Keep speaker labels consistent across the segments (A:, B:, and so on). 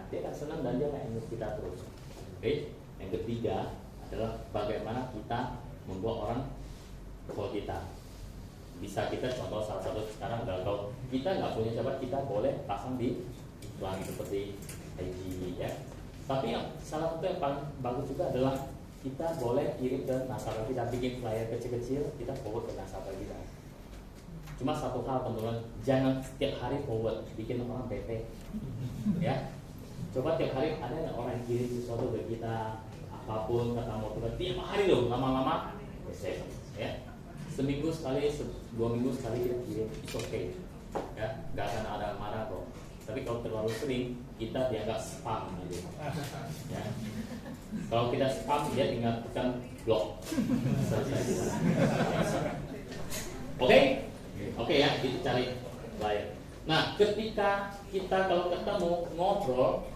A: dia akan senang dan dia akan ingat kita terus. Oke. Yang ketiga adalah bagaimana kita membuat orang follow kita. Bisa kita contoh salah satu sekarang adalah kalau kita nggak punya siapa, kita boleh pasang di iklan seperti IG ya. Tapi yang salah satu yang paling bagus juga adalah kita boleh kirim ke nasabah kita, bikin flyer kecil-kecil, kita forward ke nasabah kita. Cuma satu hal teman-teman, jangan setiap hari forward, bikin orang bete ya. Coba tiap hari ada nggak orang yang kirim sesuatu ke kita, apapun kata mau kita tiap hari loh, lama-lama ya. Seminggu sekali, 2 minggu sekali kita kirim, it's okay ya, nggak akan ada marah kok. Tapi kalau terlalu sering, kita dianggap spam gitu ya. Kalau kita spam, dia tinggal tekan blok. Oke ya, itu cari lain. Nah, ketika kita kalau ketemu ngobrol,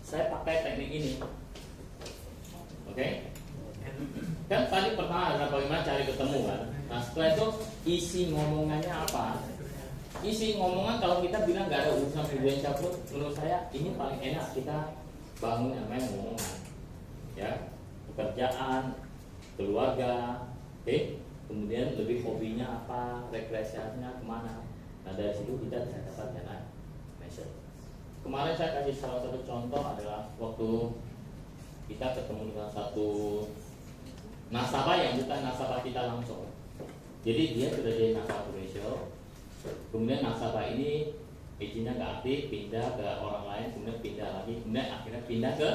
A: saya pakai teknik ini. Oke? Kan tadi pertama adalah bagaimana cari ketemu kan. Nah, setelah itu isi ngomongannya apa? Isi ngomongan kalau kita bilang nggak ada urusan hubungan cabut, menurut saya ini paling enak kita bangun yang namanya ngomongan. Ya, pekerjaan, keluarga, kemudian lebih hobinya apa, rekreasinya kemana. Nah dari situ kita bisa dapat dana measure. Kemarin saya kasih salah satu contoh adalah waktu kita ketemu dengan satu nasabah yang bukan nasabah kita langsung. Jadi dia sudah jadi nasabah Prudential, kemudian nasabah ini izinnya nggak aktif, pindah ke orang lain, kemudian pindah lagi, kemudian akhirnya pindah ke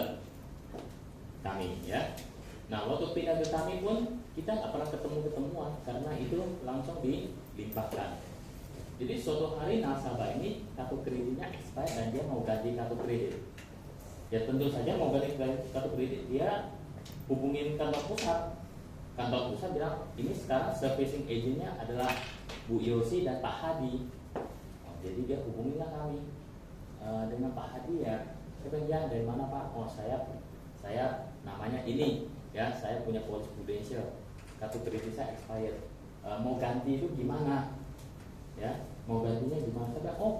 A: kami ya. Nah waktu pindah ke kami pun kita nggak pernah ketemu-ketemuan karena itu langsung dilimpahkan. Jadi suatu hari nasabah ini kartu kreditnya expired dan dia mau ganti kartu kredit. Ya tentu saja mau ganti kartu kredit, dia hubungin kantor pusat. Kantor pusat bilang ini sekarang servicing agentnya adalah Bu Yosi dan Pak Hadi. Jadi dia hubungilah kami dengan Pak Hadi ya. Saya bilang ya dari mana Pak? Oh saya namanya ini ya, saya punya polis Prudential, kartu kredit saya expired, mau ganti itu gimana ya, mau gantinya gimana? Saya bilang oh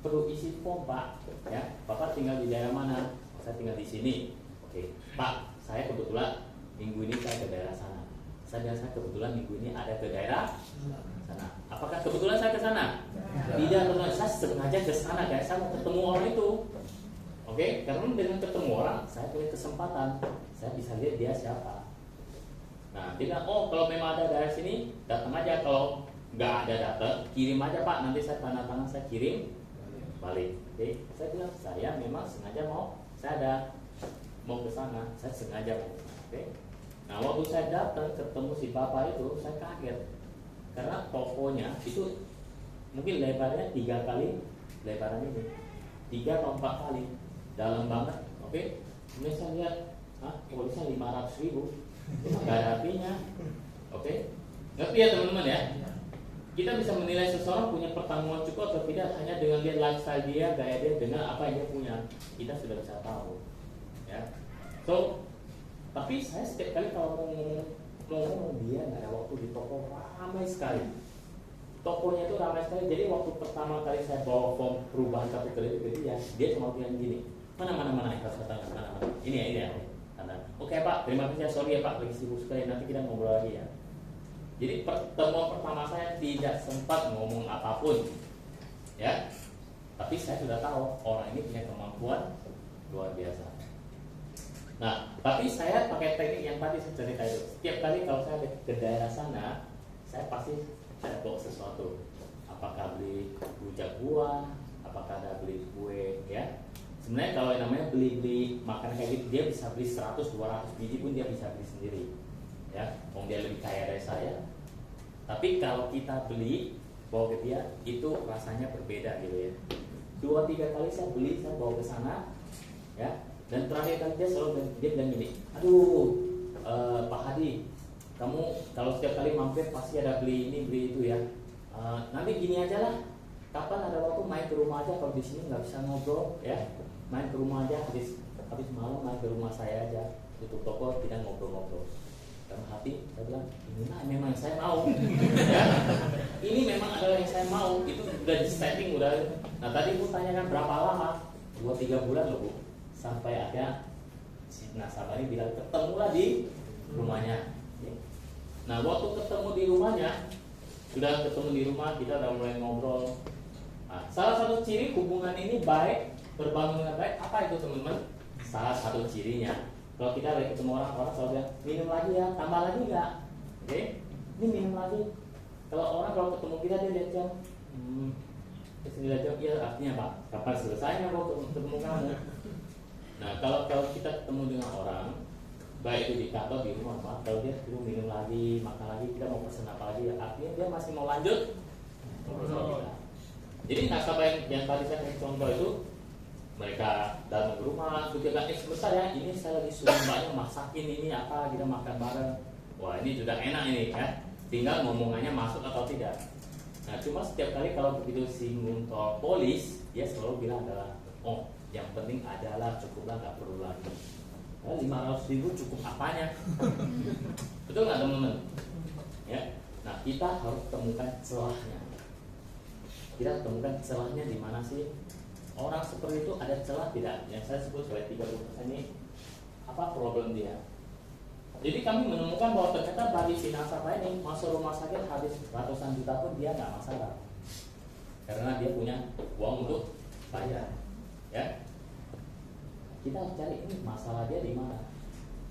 A: perlu isi form Pak ya, Bapak tinggal di daerah mana? Oh, saya tinggal di sini. Oke Pak, saya kebetulan minggu ini saya ke daerah sana. Saya bilang saya kebetulan minggu ini ada ke daerah sana. Apakah kebetulan saya ke sana? Tidak, teman, saya sengaja ke sana guys, saya mau ketemu orang itu. Oke, karena dengan ketemu orang, saya punya kesempatan, saya bisa lihat dia siapa. Nah, dia bilang, oh kalau memang ada daerah sini, datang aja. Kalau nggak ada datang, kirim aja Pak, nanti saya tanda tangan, saya kirim balik. Oke, saya bilang, saya memang sengaja saya mau ke sana, saya sengaja mau. Oke, nah waktu saya datang ketemu si bapak itu, saya kaget, karena tokonya itu mungkin lebarnya 3 kali lebaran ini, 3 atau 4 kali. Dalam banget, oke. Kemudian saya lihat, polisnya 500.000, nggak ada artinya, oke. Ngerti ya teman-teman ya? Kita bisa menilai seseorang punya pertanggungan cukup atau tidak hanya dengan lihat lifestyle dia, gaya dia, dengan apa yang dia punya. Kita sudah bisa tahu, ya. So, tapi saya setiap kali kalau ngomong dia nggak ada waktu di toko, ramai sekali. Tokonya itu ramai sekali. Jadi waktu pertama kali saya bawa form perubahan kartu kredit dia cuma bilang gini. Mana ini ya oke Pak, terima kasih ya, sorry ya Pak lagi sibuk sekali, nanti kita ngobrol lagi ya. Jadi pertemuan pertama saya tidak sempat ngomong apapun ya, tapi saya sudah tahu orang ini punya kemampuan luar biasa. Nah, tapi saya pakai teknik yang tadi saya cerita itu. Setiap kali kalau saya ke daerah sana, saya pasti ada bawa sesuatu, apakah beli rujak buah, apakah ada beli kue ya. Sebenarnya kalau yang namanya beli makanan kayak gitu, dia bisa beli 100-200 biji pun dia bisa beli sendiri ya, dia lebih kaya dari saya. Tapi kalau kita beli bawa ke dia, itu rasanya berbeda gitu ya. 2-3 kali saya beli, saya bawa ke sana ya, dan terakhir kali dia bilang gini, aduh Pak Hadi, kamu kalau setiap kali mampir pasti ada beli ini beli itu ya, nanti gini aja lah, kapan ada waktu main ke rumah aja, kalau di sini nggak bisa ngobrol ya, main ke rumah aja, habis malam main ke rumah saya aja, tutup toko, tidak ngobrol-ngobrol. Dalam hati saya bilang, ini memang saya mau ya, ini memang adalah yang saya mau. Itu udah di setting udah. Nah tadi Bu tanyakan berapa lama, 2-3 bulan loh Bu, sampai ada si nasabah ini bilang ketemulah di rumahnya. Nah, waktu ketemu di rumahnya, sudah ketemu di rumah, kita udah mulai ngobrol. Nah, salah satu ciri hubungan ini baik, berbangun dengan baik, apa itu teman-teman? Salah satu cirinya, kalau kita lagi ketemu orang selalu bilang, minum lagi ya, tambah lagi nggak? Oke, ini minum lagi. Kalau ketemu kita dia lihat jam, lihat jam, ya artinya apa? Kapan selesainya kok ketemu kamu? Nah, kalau kita ketemu dengan orang, baik itu di kantor, di rumah, kalau dia perlu minum lagi, makan lagi, kita mau pesen apa lagi, artinya dia masih mau lanjut ngobrol sama kita. Jadi nasabah yang tadi saya kasih contoh itu, mereka datang ke rumah, sudah gak besar ya, ini saya lagi suruh mbaknya masakin ini apa, kita makan bareng. Wah, ini sudah enak ini ya, tinggal ngomongannya masuk atau tidak. Nah, cuma setiap kali kalau begitu singgung soal polis, dia selalu bilang adalah, oh, yang penting adalah cukuplah, nggak perlu lagi. 500.000 cukup apanya? Betul nggak teman-teman? Ya. Nah, kita harus temukan celahnya. Kita temukan celahnya di mana sih? Orang seperti itu ada celah tidak? Yang saya sebut sebagai 30% ini apa problem dia? Jadi kami menemukan bahwa ternyata bagi si nasabah ini masuk rumah sakit habis ratusan juta pun dia nggak masalah, karena dia punya uang untuk bayar. Ya. Kita harus cari ini masalah dia di mana.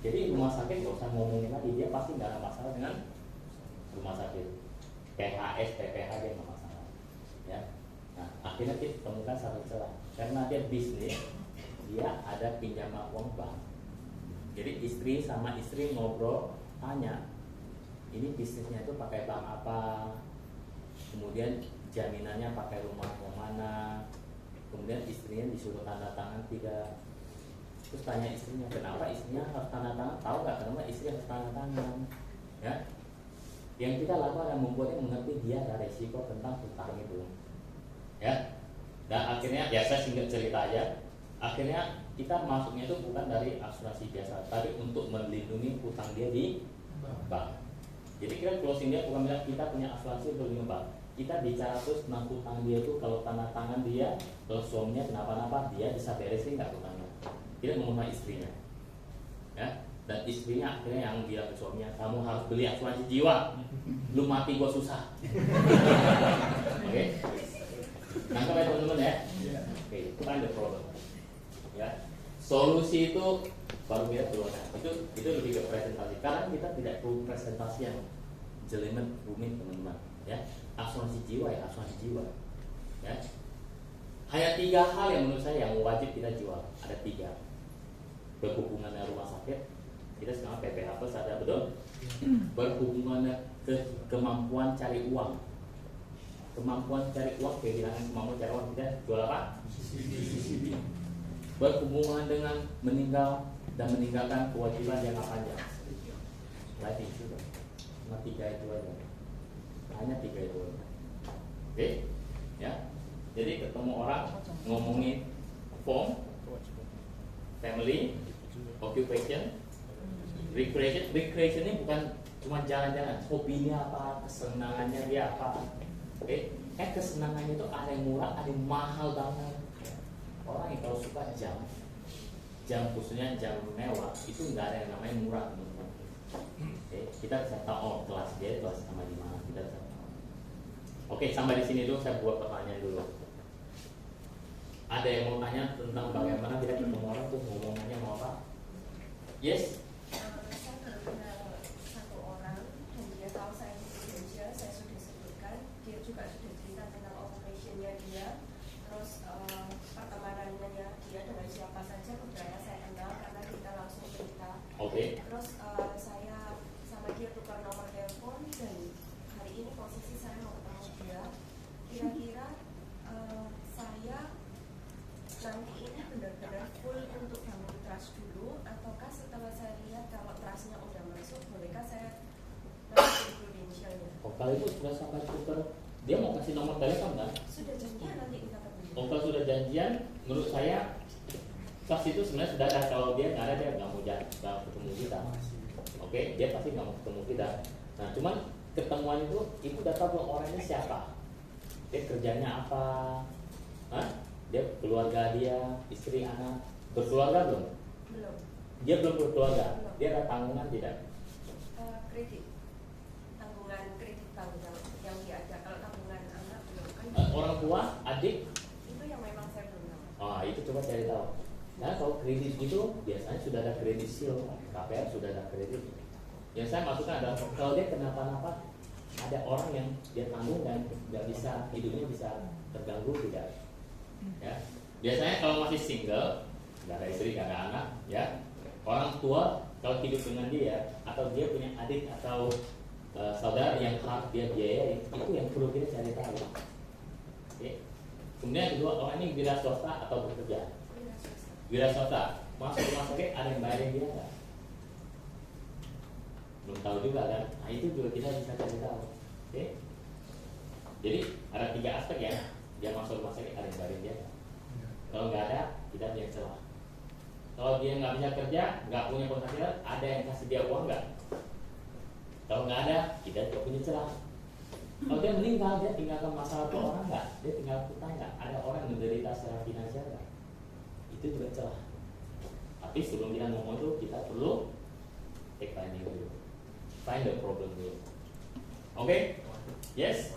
A: Jadi rumah sakit nggak usah ngomongin lagi, dia pasti nggak ada masalah dengan rumah sakit. PHS, PPH dia nggak masalah. Ya. Nah, akhirnya kita temukan satu celah. Karena dia bisnis, dia ada pinjaman uang bank. Jadi istri sama istri ngobrol, tanya, ini bisnisnya itu pakai bank apa? Kemudian jaminannya pakai rumah yang mana? Kemudian istrinya disuruh tanda tangan tidak. Terus tanya istrinya, kenapa istrinya harus tanda tangan? Tahu nggak kenapa istri harus tanda tangan? Ya, yang kita lakukan adalah membuatnya mengerti dia ada resiko tentang hutang itu. Ya, dan akhirnya ya saya singkat cerita aja. Akhirnya kita masuknya itu bukan dari asuransi biasa, tapi untuk melindungi hutang dia di bank. Jadi kita closing dia bukan bilang kita punya asuransi untuk melindungi bank. Kita bicara terus tentang hutang dia itu, kalau tanda tangan dia, kalau suaminya kenapa-napa, dia bisa beresin nggak hutangnya. Dia ngomong sama istrinya, ya, dan istrinya akhirnya yang bilang ke suaminya, kamu harus beli asuransi jiwa, lu mati gua susah. Oke, nangkep ya teman-teman ya. Oke, itu kan the problem. Ya, solusi itu baru kita keluarkan. Itu lebih ke presentasi. Karena kita tidak perlu presentasi yang jelimet rumit teman-teman. Ya, asuransi jiwa ya asuransi jiwa. Ya, hanya 3 hal yang menurut saya yang wajib kita jual. Ada 3. Berhubungan dengan rumah sakit, kita sekarang PPH plus ada, betul? Berhubungan ke kemampuan cari uang. Kemampuan cari uang, kehilangan kemampuan cari uang, kita jual apa? Berhubungan dengan meninggal dan meninggalkan kewajiban jangka panjang, life insurance. Cuma 3 itu aja. Hanya 3 itu aja. Oke? Ya. Jadi ketemu orang ngomongin form, family, occupation, recreation. Recreation ini bukan cuma jalan-jalan, hobinya apa, kesenangannya dia apa. Oke? Kesenangannya itu ada yang murah, ada yang mahal banget. Orang yang kalau suka jam khususnya jam mewah, itu nggak ada yang namanya murah. Oke? Kita bisa tahu, oh kelas dia kelas sama di mana, kita bisa tahu. Oke, sampai di sini dulu saya buat pertanyaan dulu. Ada yang mau tanya tentang bagaimana kita ketemu orang tuh ngomongannya mau apa? Yes?
B: Saya kenal satu orang dan dia tahu saya Indonesia, saya sudah sebutkan. Dia juga sudah cerita tentang occupationnya dia. Terus pertemanannya dia dengan siapa saja budaya saya kenal karena kita langsung cerita.
A: Oke.
B: Terus saya sama dia tukar nomor telepon dan hari ini posisi saya mau ketemu dia. Kira-kira saya nanti ini benar-benar full untuk bangun trust dulu, ataukah setelah saya lihat kalau trustnya udah masuk, bolehkah saya masukin credentialnya?
A: Oh, kalau itu sudah sampai tukar, dia mau kasih nomor telepon kan?
B: Sudah janjian nanti kita ketemu.
A: Oh, kalau sudah janjian, menurut saya trust itu sebenarnya sudah ada. Kalau dia nggak ada, dia nggak mau ketemu kita. Oke, dia pasti nggak mau ketemu kita. Nah, cuman ketemuan itu, ibu udah tahu orangnya siapa, dia kerjanya apa, hah? dia keluarga dia, istri, anak, berkeluarga belum?
B: Belum.
A: Dia belum berkeluarga.
B: Belum.
A: Dia ada tanggungan tidak?
B: Kredit, tanggungan kredit bank yang dia ada. Kalau tanggungan anak belum kan.
A: Orang tua, adik?
B: Itu yang memang saya belum tahu.
A: Oh, itu coba cari tahu. Nah, kalau kredit itu biasanya sudah ada kredit seal, KPR sudah ada kredit. Yang saya maksudkan adalah kalau dia kenapa-napa, ada orang yang dia tanggung dan nggak bisa, hidupnya bisa terganggu tidak? Ya, biasanya kalau masih single, nggak ada istri, nggak ada anak, ya, orang tua kalau hidup dengan dia atau dia punya adik atau saudara yang harus dia biayai, itu yang perlu kita cari tahu. Oke. Kemudian yang kedua, orang ini wira swasta atau bekerja? Wira swasta, masuk rumah sakit ada yang bayarin dia nggak? Belum tahu juga kan? Nah itu juga kita bisa cari tahu. Oke? Jadi ada 3 aspek ya. Dia masuk rumah sakit ada yang bayarin dia nggak? Kalau nggak ada, kita punya celah. Kalau dia nggak bisa kerja, nggak punya penghasilan, ada yang kasih dia uang nggak? Kalau nggak ada, kita juga punya celah. Kalau dia meninggal, dia tinggalkan masalah ke orang nggak? Dia tinggal hutang nggak? Ada orang yang menderita secara finansial nggak? Itu juga celah. Tapi sebelum kita ngomong itu, kita perlu take finding dulu, find the problem dulu. Oke? Yes?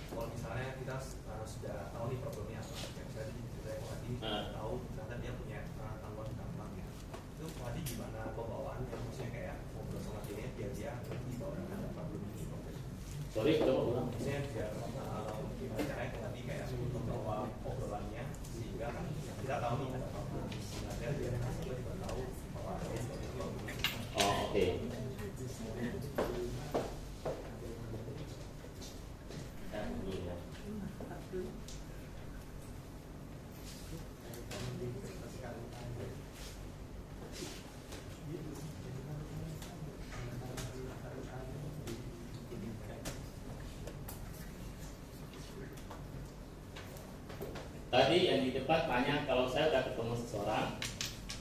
C: Kalau misalnya kita sudah tahu nih problemnya apa, yang saya tadi tahu ternyata dia punya tanggungan ya. Itu tadi gimana pembawaannya, maksudnya kayak ngobrol sama dia biar dia dibawa dengan problem ini.
A: Sorry, coba ulang.
C: Maksudnya biar gimana caranya tadi kayak membawa obrolannya sehingga kita tahu nih ada problem. Sebenarnya dia juga tahu bahwa dia seperti itu.
A: Oh, oke. Tadi yang di depan tanya kalau saya udah ketemu seseorang,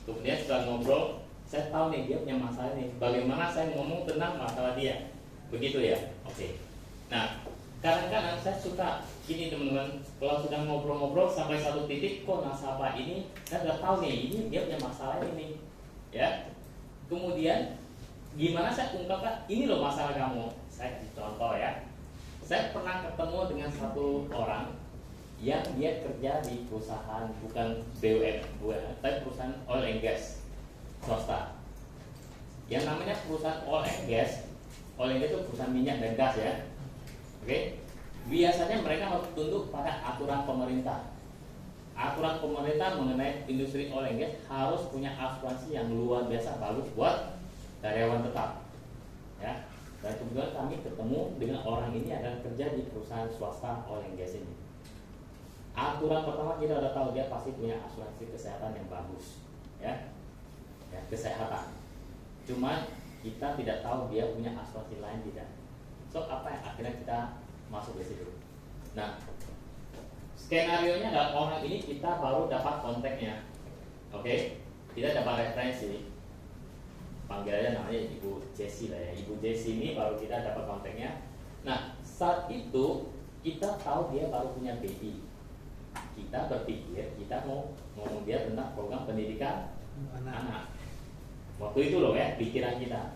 A: kemudian setelah ngobrol, saya tahu nih dia punya masalah nih. Bagaimana saya ngomong tentang masalah dia? Begitu ya? Oke. Nah, kadang-kadang saya suka gini teman-teman, kalau sudah ngobrol-ngobrol sampai satu titik, kok nasabah ini saya udah tahu nih, ini dia punya masalah ini, ya. Kemudian gimana saya ungkapkan, ini loh masalah kamu. Saya kasih contoh ya. Saya pernah ketemu dengan satu orang yang dia kerja di perusahaan bukan BUMN, tapi perusahaan oil and gas swasta. Yang namanya perusahaan oil and gas itu perusahaan minyak dan gas ya. Oke, biasanya mereka harus tunduk pada aturan pemerintah. Aturan pemerintah mengenai industri oil and gas harus punya asuransi yang luar biasa bagus buat karyawan tetap. Ya, dan kemudian kami ketemu dengan orang ini adalah kerja di perusahaan swasta oil and gas ini. Aturan pertama kita udah tahu dia pasti punya asuransi kesehatan yang bagus, ya, kesehatan. Cuma kita tidak tahu dia punya asuransi lain tidak. So apa yang akhirnya kita masuk ke situ? Nah, skenario nya adalah orang ini kita baru dapat kontaknya, oke? Kita dapat referensi, panggil aja namanya Ibu Jessie lah ya. Ibu Jessie ini baru kita dapat kontaknya. Nah, saat itu kita tahu dia baru punya baby. Kita berpikir kita mau ngomong dia tentang program pendidikan anak. Waktu itu loh ya pikiran kita.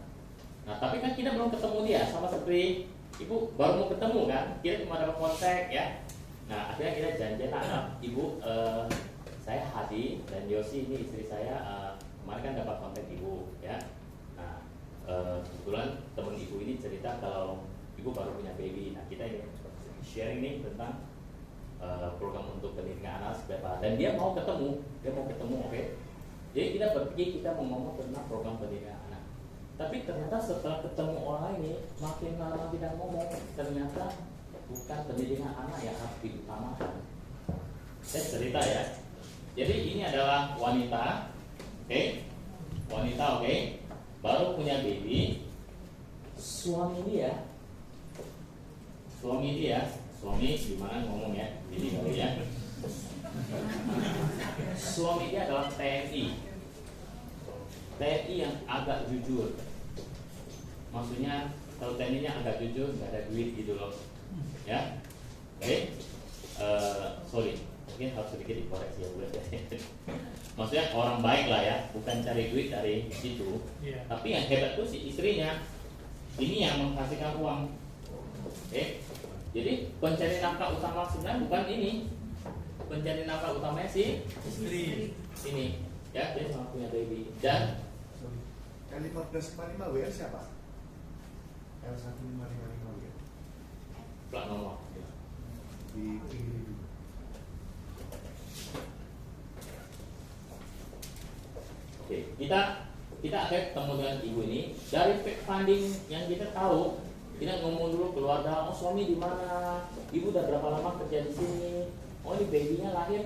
A: Nah tapi kan kita belum ketemu dia, sama seperti ibu baru mau ketemu kan, kita cuma dapat kontak ya. Nah akhirnya kita janjian, ibu saya Hadi dan Yosi ini istri saya kemarin kan dapat kontak ibu ya. Nah kebetulan teman ibu ini cerita kalau ibu baru punya baby. Nah kita ini sharing nih tentang program untuk pendidikan anak seperti, dan dia mau ketemu, oke? Jadi kita berpikir kita mau ngomong tentang program pendidikan anak, tapi ternyata setelah ketemu orang ini makin lama tidak ngomong, ternyata bukan pendidikan anak yang harus diutamakan. Saya cerita ya, jadi ini adalah wanita, oke? Wanita, oke? Baru punya baby, suami dia suami gimana ngomong ya, jadi kali ya. Suami dia adalah TNI yang agak jujur. Maksudnya kalau TNI-nya agak jujur, nggak ada duit gitu loh, ya. Oke, sorry. mungkin harus sedikit dikoreksi ya Bu. Maksudnya orang baik lah ya, bukan cari duit dari situ. Tapi yang hebat tuh si istrinya, ini yang menghasilkan uang. Oke, jadi pencari nafkah utama sebenarnya bukan ini, pencari nafkah utamanya si istri ini, ya dia sama punya baby. Dan
D: L1555 WL siapa? L1555 WL
A: plat nomor.
D: di kiri dulu.
A: Oke, kita akan ketemu dengan ibu ini. Dari fact funding yang kita tahu, kita ngomong dulu keluarga, oh suami di mana, ibu udah berapa lama kerja di sini, oh ini babynya lahir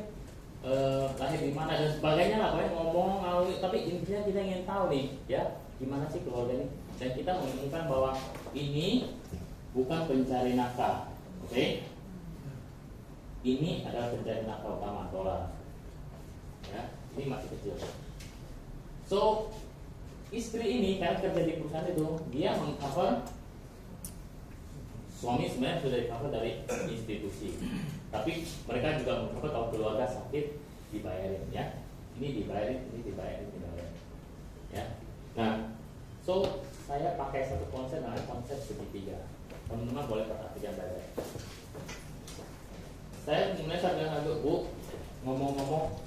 A: di mana dan sebagainya lah, pokoknya ngomong. Tapi intinya kita ingin tahu nih, ya gimana sih keluarga ini, dan kita mengumumkan bahwa ini bukan pencari nafkah, oke? Ini adalah pencari nafkah utama dolar, ya ini masih kecil. So, istri ini karena kerja di perusahaan itu, dia mengcover suami sebenarnya sudah di-cover dari institusi. Tapi mereka juga mengcover kalau keluarga sakit dibayarin ya. Ini dibayarin. Ya. Nah, so saya pakai satu konsep namanya konsep segitiga. Teman-teman boleh perhatikan baik-baik. Saya mulai sadar Bu, ngomong-ngomong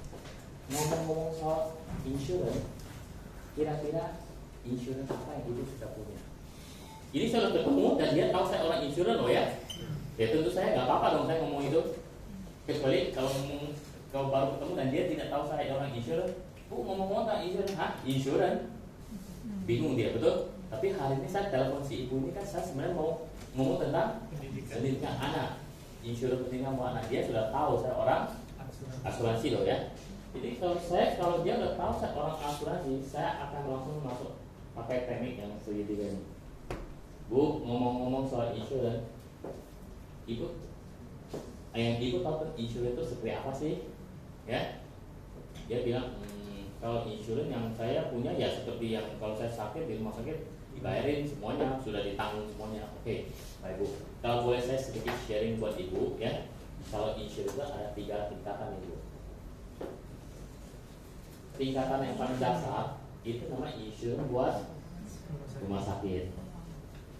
A: soal insurance. Kira-kira insurance apa yang ibu sudah punya? Ini saya udah ketemu dan dia tahu saya orang insurance loh ya. Ya tentu saya nggak apa-apa dong saya ngomong itu. Kecuali kalau baru ketemu dan dia tidak tahu saya orang insurance. Bu ngomong tentang insurance, insurance? Bingung dia betul. Tapi hari ini saya telepon si ibu ini kan saya sebenarnya mau ngomong tentang pendidikan anak. Insurance pendidikan buat anak, dia sudah tahu saya orang asuransi loh ya. Jadi kalau dia udah tahu saya orang asuransi, saya akan langsung masuk pakai teknik yang segitiga ini. Bu, ngomong-ngomong soal insurance, yang ibu tahu kan insurance itu seperti apa sih? Ya, dia bilang kalau insurance yang saya punya ya seperti yang kalau saya sakit di rumah sakit dibayarin semuanya, sudah ditanggung semuanya. Oke, baik Bu. Kalau boleh saya sedikit sharing buat ibu ya, kalau insurance itu ada 3 tingkatan ibu. Tingkatan yang paling dasar itu namanya insurance buat rumah sakit,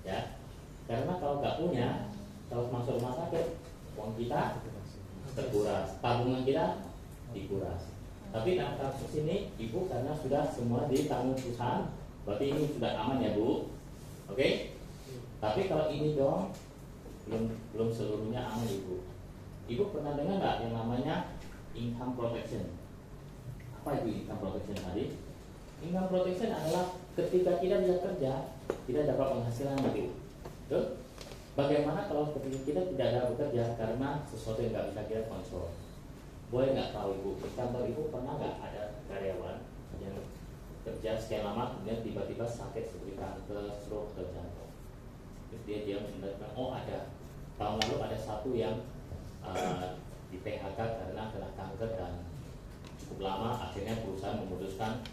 A: ya. Karena kalau nggak punya, kalau masuk rumah sakit, uang kita terkuras, tabungan kita dikuras. Tapi dalam kasus ini, ibu karena sudah semua ditanggung perusahaan, berarti ini sudah aman ya Bu, oke? Tapi kalau ini dong, belum seluruhnya aman ibu. Ibu pernah dengar nggak yang namanya income protection? Apa itu income protection tadi? Income protection adalah ketika kita bisa kerja, kita dapat penghasilan ibu. Betul? Bagaimana kalau ketika kita tidak dapat bekerja karena sesuatu yang nggak bisa kita kontrol? Boleh nggak tahu ibu, di kantor ibu pernah nggak ada karyawan yang kerja sekian lama kemudian tiba-tiba sakit seperti kanker, stroke, atau jantung? Terus dia diam mendengarkan, oh ada. Tahun lalu ada satu yang di PHK karena kena kanker dan cukup lama, akhirnya perusahaan memutuskan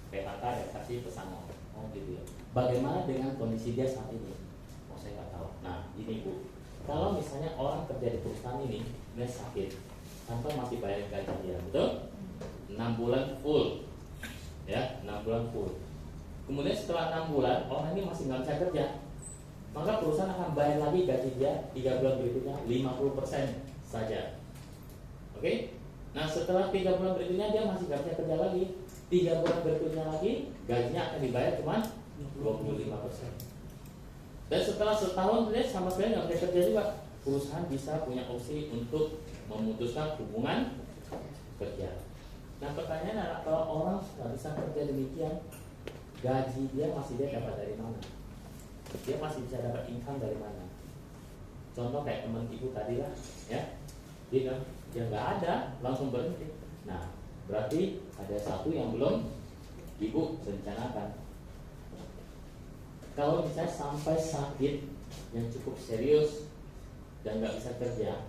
A: PHK dan kasih pesangon. Oh gitu ya. Bagaimana dengan kondisi dia saat ini? Oh saya nggak tahu. Nah ini Bu, kalau misalnya orang kerja di perusahaan ini dia sakit, kantor masih bayar gaji dia, betul? 6 bulan full, ya 6 bulan full. Kemudian setelah 6 bulan orang ini masih nggak bisa kerja, maka perusahaan akan bayar lagi gaji dia 3 bulan berikutnya 50% saja. Oke? Nah setelah 3 bulan berikutnya dia masih nggak bisa kerja lagi, 3 bulan berikutnya lagi gajinya akan dibayar cuma 25%. Dan setelah setahun dia sama sekali nggak bisa kerja juga, perusahaan bisa punya opsi untuk memutuskan hubungan kerja. Nah pertanyaan adalah kalau orang nggak bisa kerja demikian, gaji dia masih dia dapat dari mana? Dia masih bisa dapat income dari mana? Contoh kayak teman ibu tadi lah, ya, dia bilang ya nggak ada, langsung berhenti. Nah berarti ada satu yang belum ibu rencanakan. Kalau misalnya sampai sakit yang cukup serius dan nggak bisa kerja,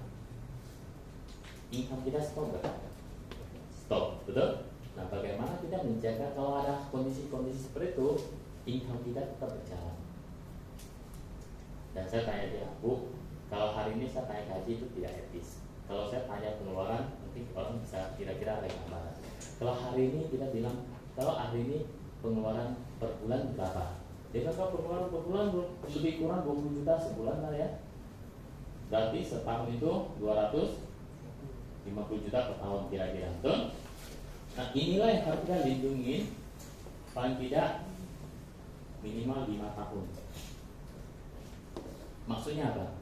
A: income kita stop nggak? Stop, betul? Nah bagaimana kita menjaga kalau ada kondisi-kondisi seperti itu, income kita tetap berjalan? Dan saya tanya dia, Bu, kalau hari ini saya tanya gaji itu tidak etis. Kalau saya tanya pengeluaran, nanti orang bisa kira-kira ada gambaran. Kalau hari ini kita bilang, kalau hari ini pengeluaran per bulan berapa? Jadi kalau pengeluaran per bulan lebih kurang 20 juta sebulan lah ya. Berarti setahun itu 250 juta per tahun kira-kira. Betul? Nah inilah yang harus kita lindungi paling tidak minimal 5 tahun. Maksudnya apa?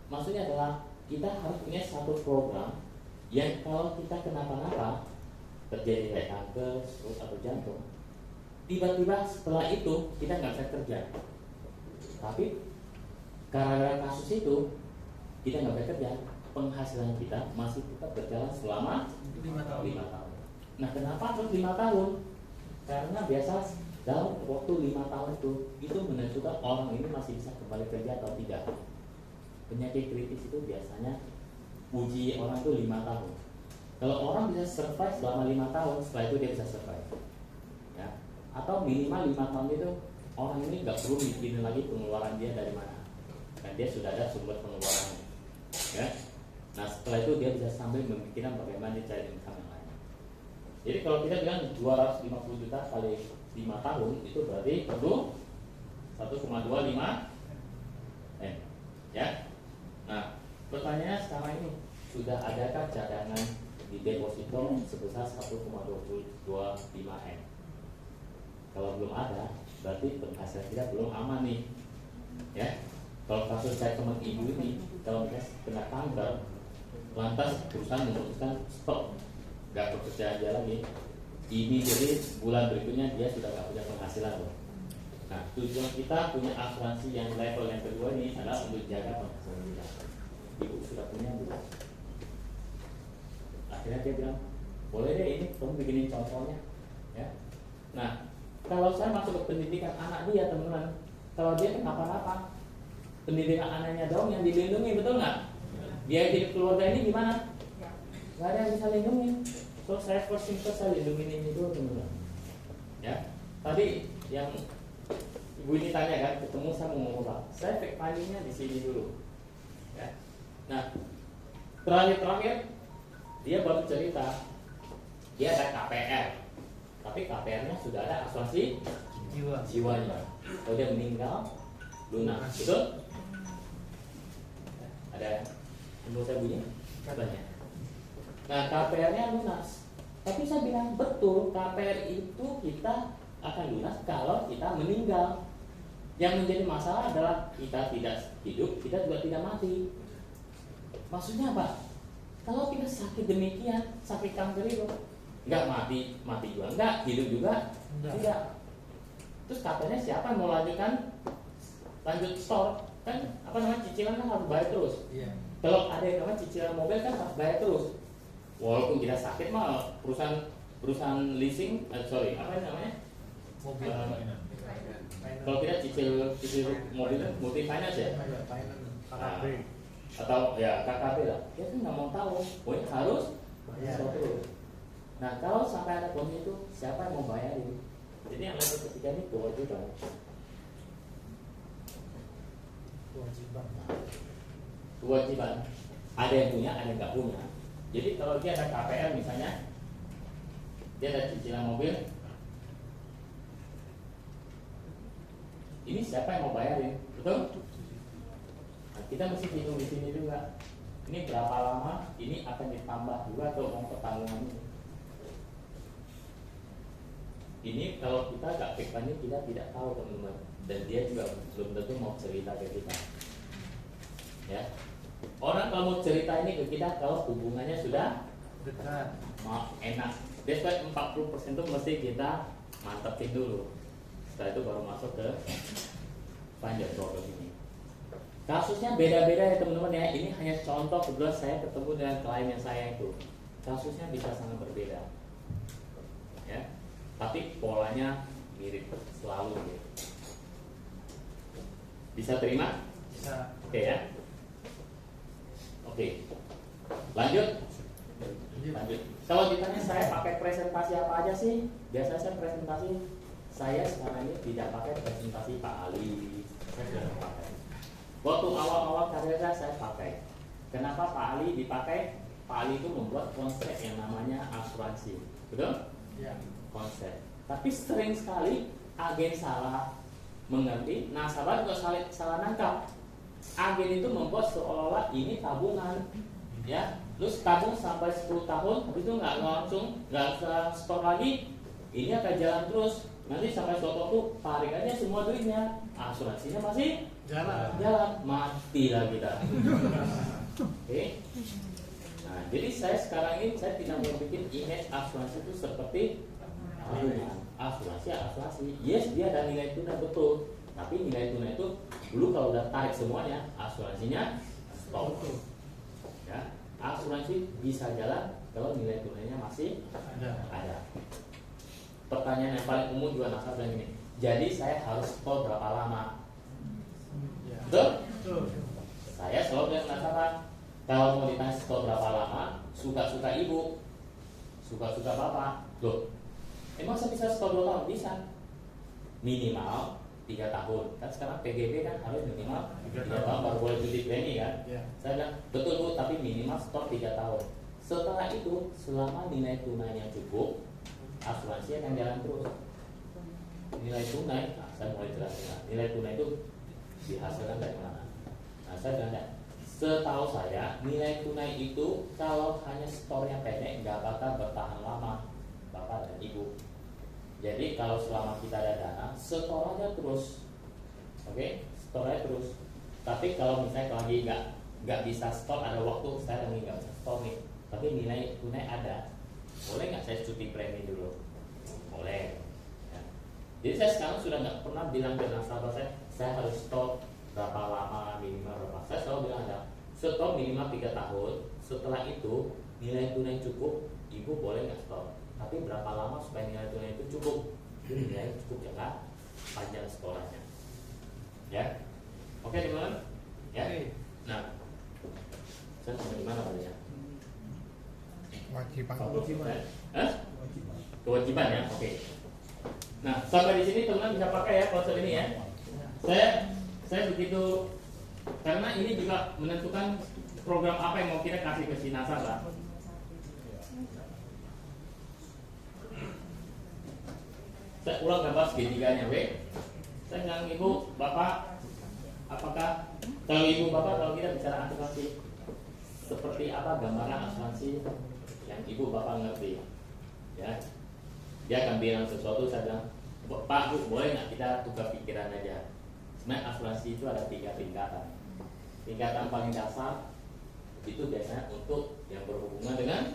A: Maksudnya adalah kita harus punya satu program yang kalau kita kenapa-napa, terjadi kayak kanker, stroke atau jantung, tiba-tiba setelah itu kita nggak bisa kerja. Tapi karena kasus itu kita nggak bisa kerja, penghasilan kita masih tetap berjalan selama 5 tahun. Nah kenapa harus 5 tahun? Karena biasa dalam waktu 5 tahun itu menentukan orang ini masih bisa kembali kerja atau tidak. Penyakit kritis itu biasanya uji orang itu 5 tahun. Kalau orang bisa survive selama 5 tahun, setelah itu dia bisa survive. Ya. Atau minimal 5 tahun itu orang ini nggak perlu mikirin lagi pengeluaran dia dari mana, dan dia sudah ada sumber pengeluarannya. Ya. Nah setelah itu dia bisa sambil memikirkan bagaimana dia cari income yang lain. Jadi kalau kita bilang 250 juta kali 5 tahun itu berarti perlu 1,25 M. Ya. Nah, pertanyaannya sekarang ini, sudah adakah cadangan di deposito sebesar 1,25 M? Kalau belum ada, berarti penghasilan kita belum aman nih. Ya. Kalau kasus saya teman ibu ini, kalau misalnya kena kanker, lantas perusahaan memutuskan stop, nggak bekerja aja lagi. Ini jadi bulan berikutnya dia sudah nggak punya penghasilan loh. Nah tujuan kita punya asuransi yang level yang kedua ini adalah untuk jaga penghasilan kita. Ibu sudah punya belum? Akhirnya dia bilang, boleh deh ini kamu bikinin contohnya. Ya. Nah kalau saya masuk ke pendidikan anak dia teman-teman, kalau dia kenapa-napa, pendidikan anaknya dong yang dilindungi, betul nggak? Biaya hidup keluarga ini gimana? Nggak ada yang bisa lindungi. So saya first saya lindungi ini dulu teman-teman. Ya, tadi yang ibu ini tanya kan, ketemu saya mau ngomong apa? Saya fact findingnya di sini dulu. Ya. Nah, terakhir dia baru cerita dia ada KPR, tapi KPR-nya sudah ada asuransi jiwanya. Kalau dia meninggal lunas, betul? Ada yang saya bunyi? Katanya. Nah KPR-nya lunas. Tapi saya bilang betul, KPR itu kita akan lunas kalau kita meninggal. Yang menjadi masalah adalah kita tidak hidup, kita juga tidak mati. Maksudnya apa? Kalau kita sakit demikian, sakit kanker itu nggak mati juga nggak, hidup juga tidak. Terus KPR-nya siapa yang mau lanjutkan? Lanjut store kan? Apa namanya, cicilan kan harus bayar terus. Kalau ada yang namanya cicilan mobil kan harus bayar terus. Walaupun kita sakit mah perusahaan leasing, apa namanya? Mobil. Kalau kita cicil mobil kan multi finance ya. Atau ya KKB lah. Dia kan nggak mau tahu, pokoknya harus bayar terus. Nah kalau sampai ada kondisi itu, siapa yang mau bayarin? Jadi yang level ketiga ini kewajiban. Kewajiban. Ada yang punya, ada yang nggak punya. Jadi kalau dia ada KPR misalnya, dia ada cicilan mobil, ini siapa yang mau bayarin? Betul? Nah, kita mesti hitung di sini juga. Ini berapa lama ini akan ditambah juga atau mau tanggungan ini. Ini kalau kita gak pikirnya kita tidak tahu teman-teman, dan dia juga belum tentu mau cerita ke kita. Ya, orang kalau mau cerita ini ke kita kalau hubungannya sudah dekat, enak. That's why 40% itu mesti kita mantepin dulu. Setelah itu baru masuk ke find the problem ini. Kasusnya beda-beda ya teman-teman ya. Ini hanya contoh, kebetulan saya ketemu dengan klien yang saya itu. Kasusnya bisa sangat berbeda. Ya. Tapi polanya mirip selalu gitu. Bisa terima? Bisa. Oke ya. Oke. Lanjut. Kalau ditanya saya pakai presentasi apa aja sih? Biasanya saya presentasi, saya sekarang ini tidak pakai presentasi Pak Ali. Saya tidak pakai. Waktu awal-awal karir saya pakai. Kenapa Pak Ali dipakai? Pak Ali itu membuat konsep yang namanya asuransi, betul?
E: Ya.
A: Konsep. Tapi sering sekali agen salah mengerti, nasabah juga salah nangkap. Agen itu membuat seolah-olah ini tabungan, ya. Terus tabung sampai 10 tahun, habis itu nggak usah store lagi, ini akan jalan terus. Nanti sampai suatu waktu tarik aja semua duitnya, asuransinya masih jalan, mati lah kita. Oke. Nah, jadi saya sekarang ini saya tidak mau bikin image asuransi itu seperti asuransi. Yes, dia ada nilai tunai betul, tapi nilai tunai itu dulu kalau udah tarik semuanya, asuransinya stop. Ya, asuransi bisa jalan kalau nilai tunainya masih ada. Pertanyaan yang paling umum juga nasabah bilang gini, jadi saya harus store berapa lama? Betul? Saya selalu bilang nasabah, kalau mau ditanya store berapa lama, suka-suka ibu, suka-suka bapak. Loh, emang saya bisa store 2 tahun? Bisa. Minimal 3 tahun. Kan sekarang PGB kan harus minimal 3 tahun baru boleh cuti premi kan? Saya bilang, betul Bu, tapi minimal store 3 tahun. Setelah itu, selama nilai tunainya cukup, asuransi akan jalan terus. Nilai tunai, saya mulai jelaskan. Nilai tunai itu dihasilkan dari mana? Nah, saya bilang, setahu saya nilai tunai itu kalau hanya store-nya pendek nggak bakal bertahan lama, Bapak dan Ibu. Jadi kalau selama kita ada dana, store aja terus, oke? Store aja terus. Tapi kalau misalnya lagi nggak bisa store, ada waktu saya lagi nggak bisa store nih, tapi nilai tunai ada, boleh nggak saya cuti premi dulu? Boleh. Ya. Jadi saya sekarang sudah nggak pernah bilang ke nasabah saya harus store berapa lama, minimal berapa. Saya selalu bilang ada store minimal 3 tahun. Setelah itu nilai tunai cukup, ibu boleh nggak store. Tapi berapa lama supaya nilai tunai itu cukup? Jadi nilai cukup jangka panjang sekolahnya. Ya, oke teman-teman. Ya. Nah, saya sampai di mana tadi ya? Kewajiban ya, oke. Nah, sampai di sini teman-teman bisa pakai ya konsep ini ya. Saya begitu karena ini juga menentukan program apa yang mau kita kasih ke si nasabah. Saya ulang gambar segitiganya, saya bilang ibu, bapak, apakah kalau ibu bapak kalau kita bicara asuransi seperti apa gambaran asuransi yang ibu bapak ngerti, ya? Dia akan bilang sesuatu, saya bilang, Pak Bu, boleh nggak kita tukar pikiran aja? Sebenarnya asuransi itu ada 3 tingkatan. Tingkatan paling dasar itu biasanya untuk yang berhubungan dengan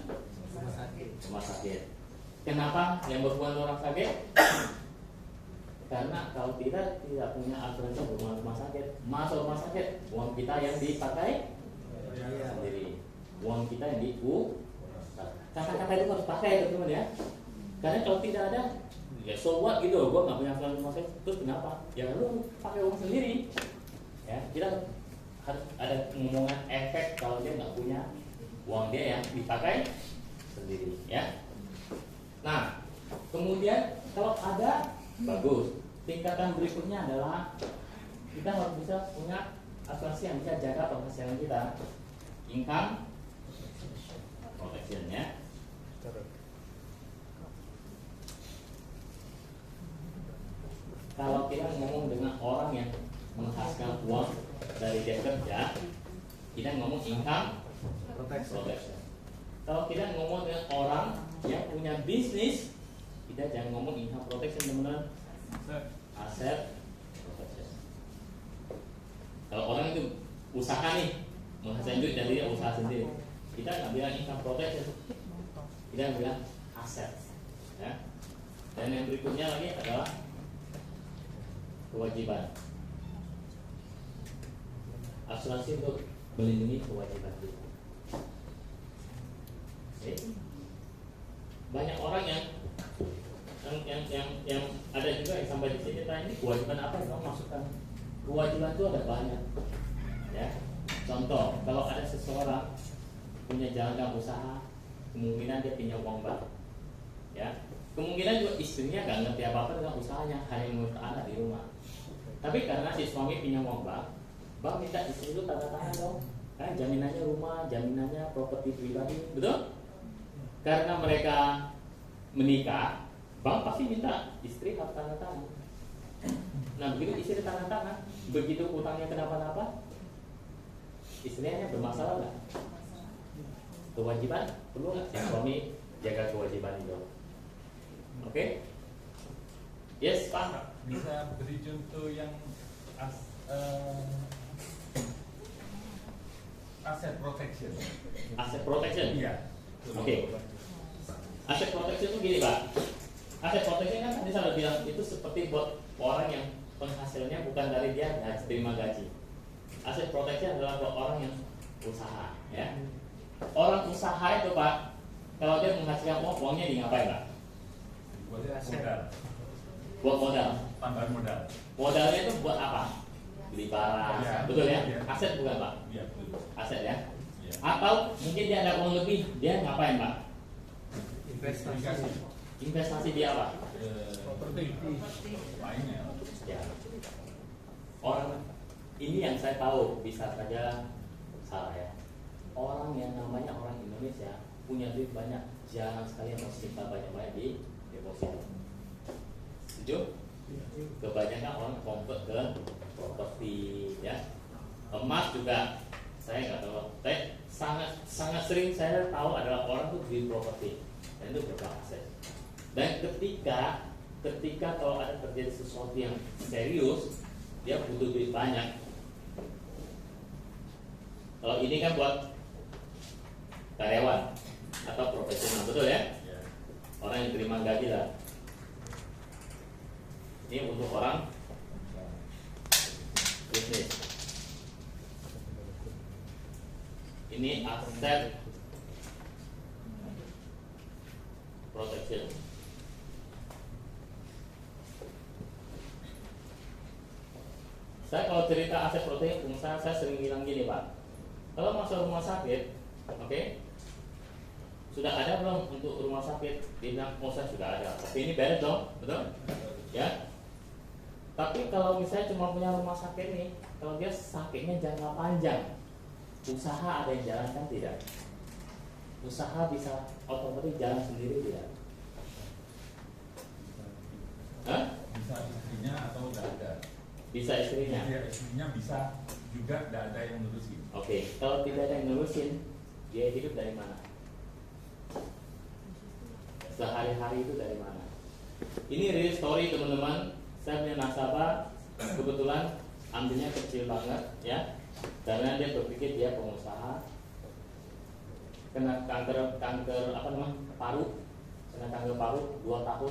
A: rumah sakit. Kenapa yang berhubungan dengan rumah sakit? Karena kalau kita tidak punya asuransi berhubungan rumah sakit, masuk rumah sakit, uang kita yang dipakai sendiri, uang kita yang kata-kata itu harus pakai teman-teman ya. Karena kalau tidak ada, ya so what gitu, gue nggak punya asuransi rumah sakit, terus kenapa? Ya lu pakai uang sendiri. Ya, kita harus ada ngomongan efek kalau dia nggak punya uang dia yang dipakai sendiri, ya. Nah, kemudian kalau ada, bagus. Tingkatan berikutnya adalah kita harus bisa punya asuransi yang bisa jaga penghasilan kita, income protection ya. Kalau kita ngomong dengan orang yang menghasilkan uang dari dia kerja, kita ngomong income protection. Kalau kita ngomong dengan orang yang punya bisnis, kita jangan ngomong income protection teman-teman, aset protection. Kalau orang itu usaha nih, menghasilkan duit dari dia usaha sendiri, kita nggak bilang income protection, kita bilang aset. Ya. Dan yang berikutnya lagi adalah kewajiban. Asuransi untuk melindungi kewajiban kita. Banyak orang yang ada juga yang sampai di sini tanya, ini kewajiban apa yang kamu maksudkan? Kewajiban itu ada banyak, ya. Contoh, kalau ada seseorang punya jalan usaha, kemungkinan dia punya uang bank, ya. Kemungkinan juga istrinya nggak ngerti apa-apa dengan usahanya, hanya mengurus anak di rumah. Tapi karena si suami punya uang bank minta istri itu tanda tangan dong, Jaminannya rumah, jaminannya properti pribadi, betul? Karena mereka menikah, bank pasti minta istri harus tanda tangan. Nah begitu istri tanda tangan, begitu utangnya kenapa-napa, istrinya bermasalah nggak? Kewajiban perlu nggak si suami jaga kewajiban itu? Oke? Yes, Pak.
E: Bisa beri contoh yang aset protection?
A: Aset protection.
E: Iya.
A: Oke. Aset protection itu gini Pak. Aset protection kan tadi saya bilang itu seperti buat orang yang penghasilannya bukan dari dia terima gaji. Aset protection adalah buat orang yang usaha, ya. Orang usaha itu Pak, kalau dia menghasilkan uang, uangnya di ngapain Pak?
E: Buat modal.
A: Buat modal.
E: Tambahan modal.
A: Modalnya itu buat apa? Beli barang,
E: Ya,
A: betul ya?
E: ya.
A: Aset bukan Pak?
E: Iya, betul.
A: Aset ya.
E: Iya.
A: Atau mungkin dia ada uang lebih, dia ngapain Pak?
E: Investasi.
A: Investasi di apa?
E: Properti. Lainnya.
A: Ya. Orang ini yang saya tahu bisa saja salah ya. Orang yang namanya orang Indonesia punya duit banyak, jarang sekali yang simpan banyak-banyak di deposito. Setuju? Kebanyakan orang convert ke properti, ya. Emas juga saya nggak tahu. Tapi sangat sering saya tahu adalah orang tuh beli properti dan itu berapa aset. Dan ketika kalau ada terjadi sesuatu yang serius, dia butuh duit banyak. Kalau ini kan buat karyawan atau profesional, betul ya?
E: Iya.
A: Orang yang terima gaji lah. Ini untuk orang bisnis. Ini aset protection. Saya kalau cerita aset protection, pengusaha saya sering bilang gini Pak. Kalau masuk rumah sakit, oke, sudah ada belum untuk rumah sakit? Dia bilang, oh saya sudah ada. Tapi ini beres dong, betul? Ya. Tapi kalau misalnya cuma punya rumah sakit nih, kalau dia sakitnya jangka panjang, usaha ada yang jalankan tidak? Usaha bisa otomatis jalan sendiri tidak? Hah?
E: Bisa istrinya atau nggak ada?
A: Bisa istrinya.
E: Iya, istrinya bisa juga nggak ada yang ngurusin.
A: Oke, kalau tidak ada yang ngurusin, dia hidup dari mana? Sehari-hari itu dari mana? Ini real story teman-teman. Saya punya nasabah, kebetulan ambilnya kecil banget, ya. Karena dia berpikir dia pengusaha, kena kanker apa namanya paru, kena kanker paru 2 tahun.